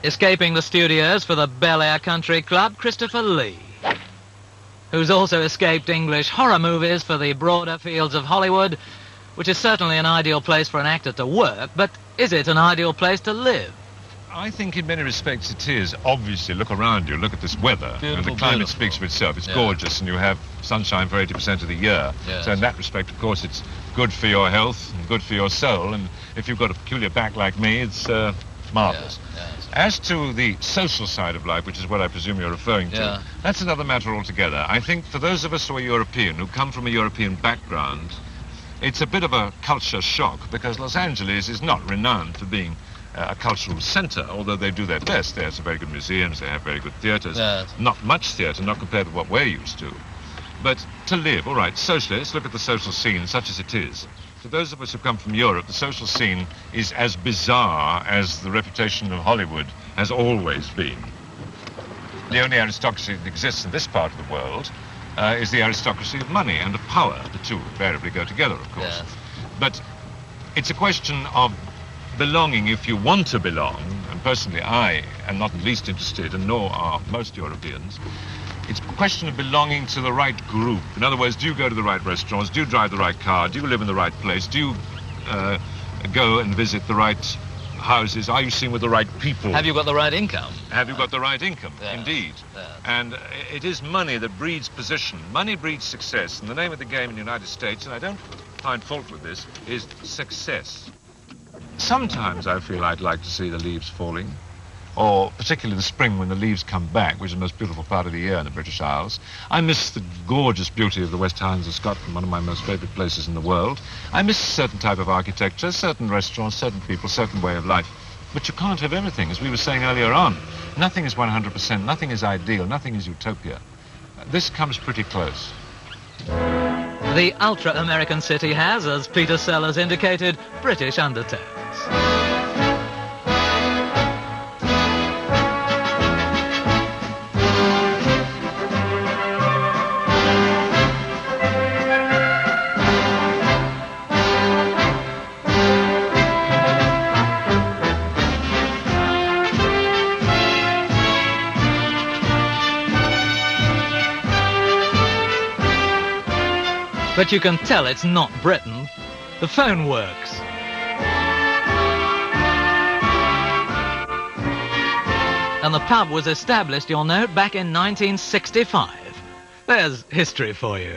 Escaping the studios for the Bel Air Country Club, Christopher Lee, who's also escaped English horror movies for the broader fields of Hollywood, which is certainly an ideal place for an actor to work, but is it an ideal place to live? I think in many respects it is. Obviously, look around you, look at this weather. And the climate speaks for itself. It's gorgeous, and you have sunshine for 80% of the year. Yes. So in that respect, of course, it's good for your health and good for your soul. And if you've got a peculiar back like me, it's marvellous. Yes. As to the social side of life, which is what I presume you're referring to, that's another matter altogether. I think for those of us who are European, who come from a European background, it's a bit of a culture shock, because Los Angeles is not renowned for being a cultural centre, although they do their best. They have some very good museums, they have very good theatres. Yes. Not much theatre, not compared to what we're used to. But to live, all right, socially, let's look at the social scene such as it is. For those of us who come from Europe, the social scene is as bizarre as the reputation of Hollywood has always been. The only aristocracy that exists in this part of the world is the aristocracy of money and of power. The two invariably go together, of course. Yes. But it's a question of belonging if you want to belong, and personally I am not least interested, and nor are most Europeans. It's a question of belonging to the right group. In other words, do you go to the right restaurants? Do you drive the right car? Do you live in the right place? Do you go and visit the right houses? Are you seen with the right people? Have you got the right income? Have you got the right income? Yes. Indeed. Yes. And it is money that breeds position. Money breeds success. And the name of the game in the United States, and I don't find fault with this, is success. Sometimes I feel I'd like to see the leaves falling, or particularly the spring when the leaves come back, which is the most beautiful part of the year in the British Isles. I miss the gorgeous beauty of the West Highlands of Scotland, one of my most favourite places in the world. I miss a certain type of architecture, certain restaurants, certain people, certain way of life. But you can't have everything, as we were saying earlier on. Nothing is 100%, nothing is ideal, nothing is utopia. This comes pretty close. The ultra-American city has, as Peter Sellers indicated, British undertones. But you can tell it's not Britain. The phone works. And the pub was established, you'll note, back in 1965. There's history for you.